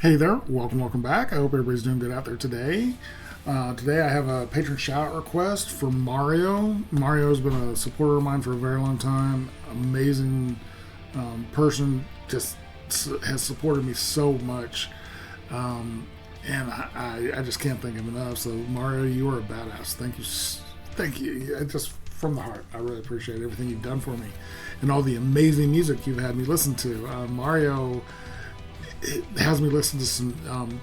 Hey there, welcome back. I hope everybody's doing good out there today. Today I have a patron shout out request for Mario. Mario's been a supporter of mine for a very long time. Amazing person, just has supported me so much. And I just can't thank him enough. So Mario, you are a badass. Thank you. Just from the heart, I really appreciate everything you've done for me and all the amazing music you've had me listen to. Mario, it has me listen to some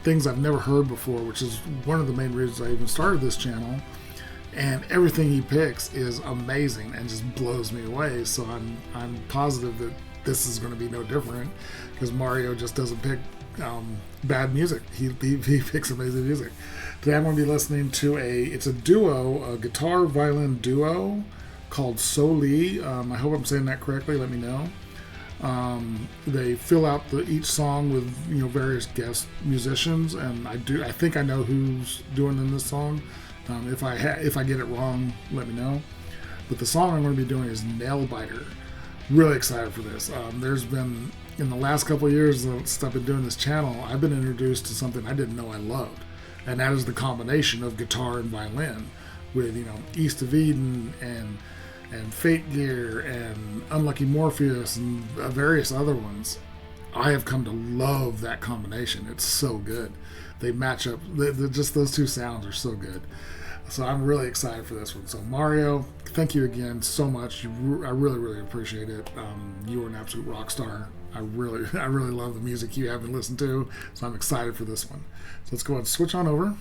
things I've never heard before, which is one of the main reasons I even started this channel. And everything he picks is amazing and just blows me away. So I'm positive that this is going to be no different, because Mario just doesn't pick bad music. He picks amazing music. Today I'm going to be listening to a guitar violin duo called soLi. I hope I'm saying that correctly. Let me know. They fill out each song with various guest musicians, and I think I know who's doing in this song. If I get it wrong, let me know. But the song I'm going to be doing is Nail Biter. Really excited for this. There's been, in the last couple of years since I've been doing this channel, I've been introduced to something I didn't know I loved, and that is the combination of guitar and violin with East of Eden and Fate Gear and Unlucky Morpheus and various other ones. I have come to love that combination. It's so good. They match up. Just those two sounds are so good. So I'm really excited for this one. So Mario, thank you again so much. I really appreciate it. You are an absolute rock star. I really love the music you haven't listened to. So I'm excited for this one. So let's go ahead and switch on over.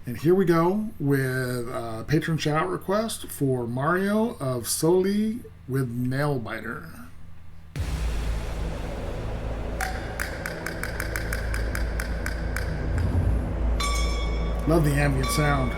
And here we go with a patron shout request for Mario of soLi with Nail Biter. Love the ambient sound.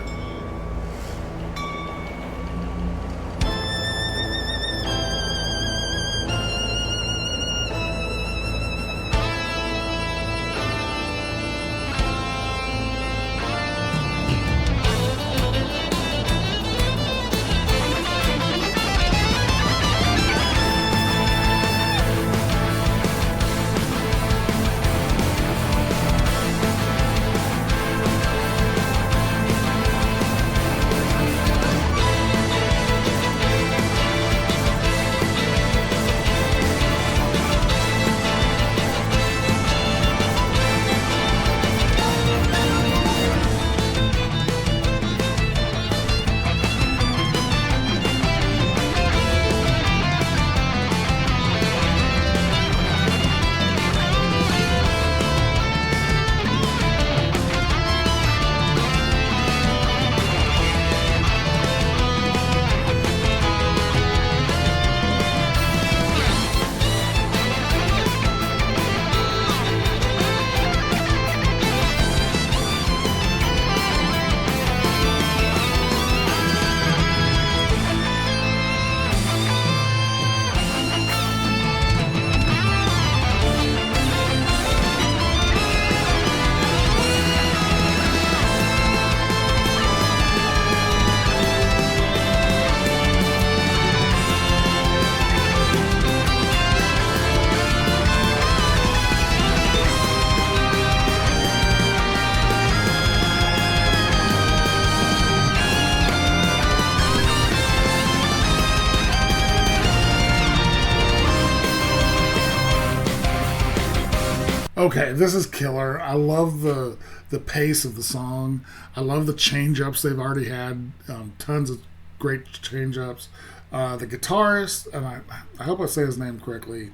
Okay, this is killer. I love the pace of the song. I love the change-ups they've already had. Tons of great change-ups. The guitarist, and I hope I say his name correctly,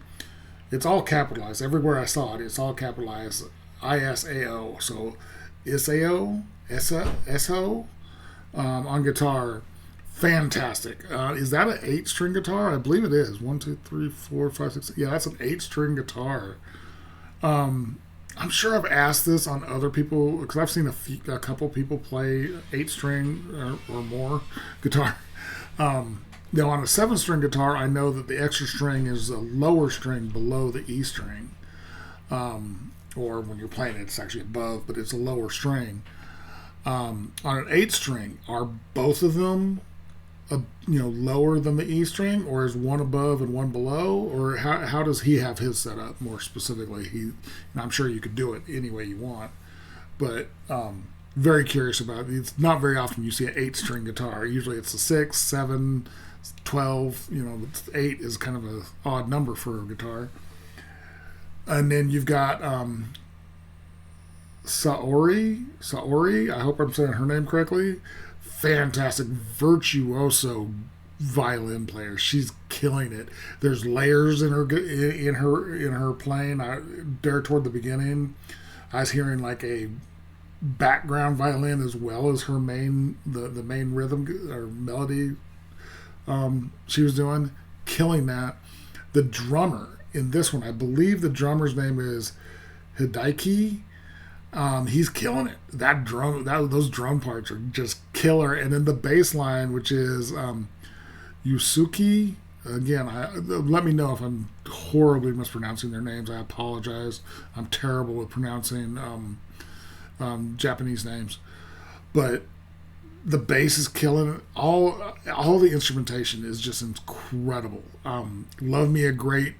it's all capitalized. Everywhere I saw it, it's all capitalized. ISAO. So ISAO? S-O? On guitar. Fantastic. Is that an 8-string guitar? I believe it is. 1, 2, 3, 4, 5, 6. Yeah, that's an 8-string guitar. I'm sure I've asked this on other people, because I've seen a couple people play 8-string or more guitar. Now, on a 7-string guitar, I know that the extra string is a lower string below the E string. Or when you're playing it, it's actually above, but it's a lower string. On an 8-string, are both of them a, lower than the E string, or is one above and one below, or how does he have his set up more specifically? And I'm sure you could do it any way you want, but very curious about it. It's not very often you see an 8-string guitar. Usually it's a 6, 7, 12. 8 is kind of a odd number for a guitar. And then you've got soLi. I hope I'm saying her name correctly. Fantastic, virtuoso violin player. She's killing it. There's layers in her playing. There toward the beginning, I was hearing like a background violin as well as her main rhythm or melody. She was doing, killing that. The drummer in this one, I believe the drummer's name is Hidaiki. He's killing it. Those drum parts are just killer. And then the bass line, which is Yusuke. Again, let me know if I'm horribly mispronouncing their names. I apologize. I'm terrible with pronouncing Japanese names. But the bass is killing it. All the instrumentation is just incredible. Love me a great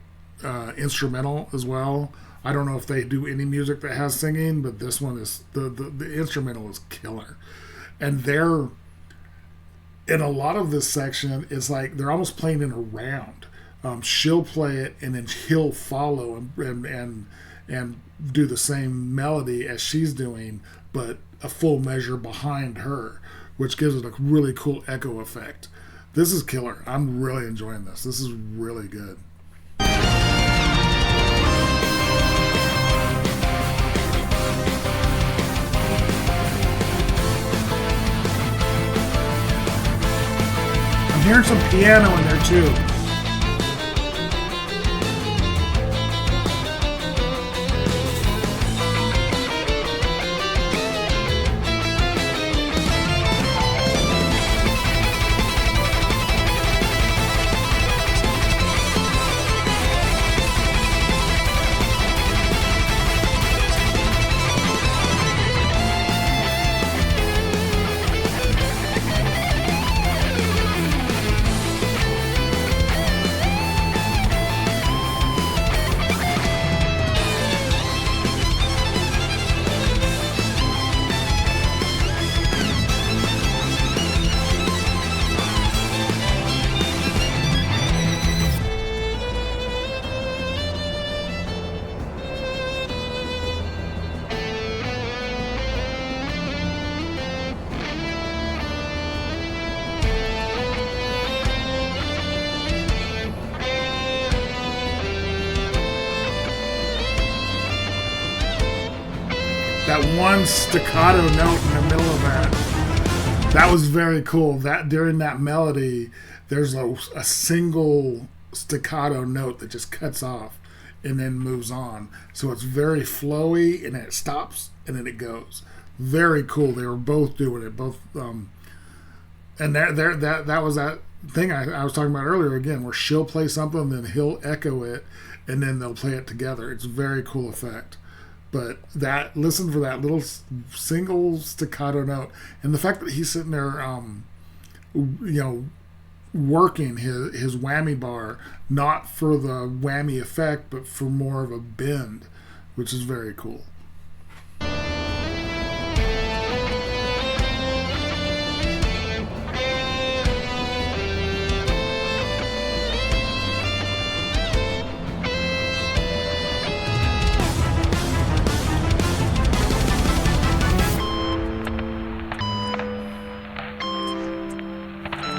instrumental as well. I don't know if they do any music that has singing, but this one is the instrumental is killer. And they're in a lot of this section, it's like they're almost playing in a round. She'll play it and then he'll follow and do the same melody as she's doing, but a full measure behind her, which gives it a really cool echo effect. This is killer. I'm really enjoying this. This is really good. I'm hearing some piano in there too. That one staccato note in the middle of that was very cool. That during that melody, there's a single staccato note that just cuts off and then moves on. So it's very flowy, and then it stops and then it goes. Very cool. They were both doing it. Both, and that was that thing I was talking about earlier again, where she'll play something, then he'll echo it, and then they'll play it together. It's a very cool effect. But listen for that little single staccato note, and the fact that he's sitting there, working his whammy bar, not for the whammy effect, but for more of a bend, which is very cool.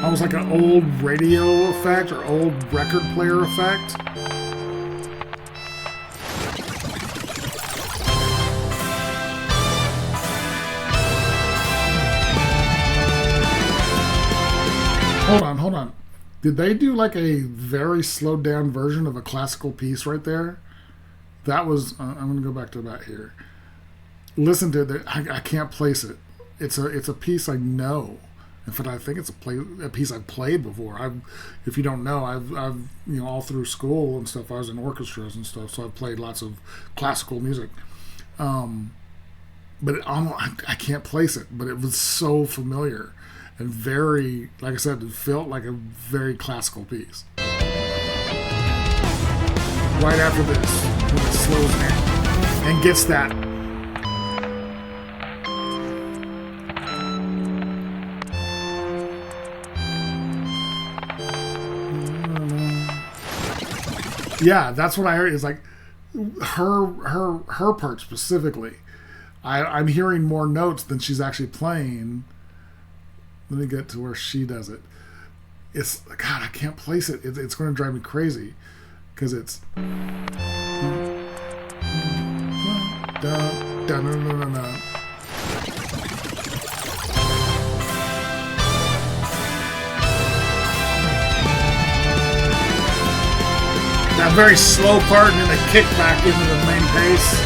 Almost like an old radio effect or old record player effect. Hold on. Did they do like a very slowed down version of a classical piece right there? That was, I'm going to go back to that here. Listen to it. I can't place it. It's a piece I know. In fact, I think it's a piece I've played before. If you don't know, I've all through school and stuff, I was in orchestras and stuff, so I've played lots of classical music. But I can't place it. But it was so familiar, and very, like I said, it felt like a very classical piece. Right after this, when it slows down and gets that. Yeah, that's what I heard. It's like her part specifically. I'm hearing more notes than she's actually playing. Let me get to where she does it. It's, God, I can't place it. It's going to drive me crazy because it's. That very slow part and then the kick back into the main pace.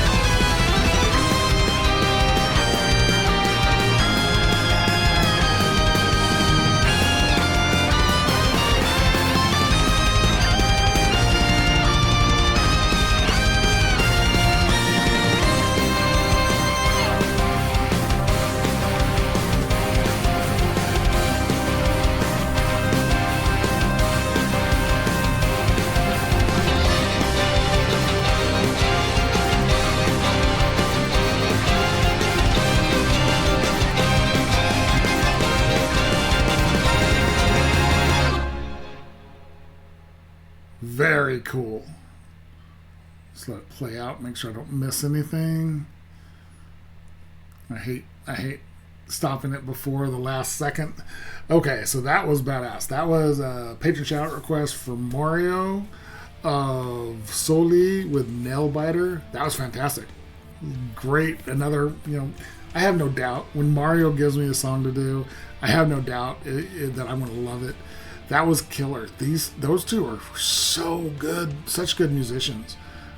Very cool. Just let it play out, make sure I don't miss anything. I hate stopping it before the last second. Okay, so that was badass. That was a patron shout out request for Mario of soLi with Nailbiter. That was fantastic. Great. Another, I have no doubt when Mario gives me a song to do, I have no doubt that I'm going to love it. That was killer. Those two are so good, such good musicians.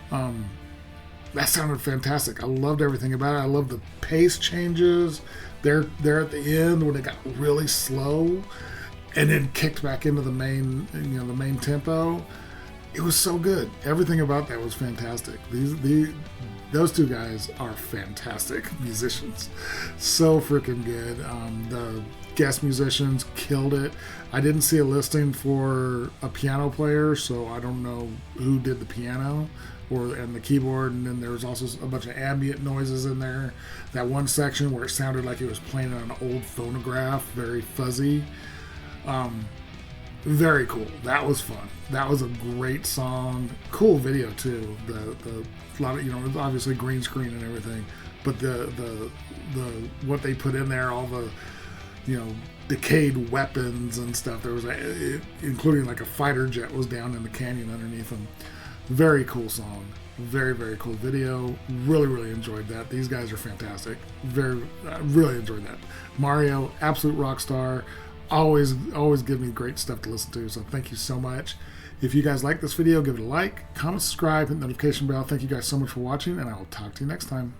That sounded fantastic. I loved everything about it. I loved the pace changes. There at the end when it got really slow, and then kicked back into the main, the main tempo. It was so good. Everything about that was fantastic. Those two guys are fantastic musicians. So freaking good. The guest musicians killed it. I didn't see a listing for a piano player, so I don't know who did the piano and the keyboard. And then there was also a bunch of ambient noises in there. That one section where it sounded like it was playing on an old phonograph, very fuzzy. Very cool. That was fun. That was a great song. Cool video too. The lot of, it was obviously green screen and everything, but the what they put in there, all the decayed weapons and stuff. There was including like a fighter jet was down in the canyon underneath them. Very cool song. Very, very cool video. Really, really enjoyed that. These guys are fantastic. Really enjoyed that. Mario, absolute rock star. Always give me great stuff to listen to. So thank you so much. If you guys like this video, give it a like, comment, subscribe, hit the notification bell. Thank you guys so much for watching, and I will talk to you next time.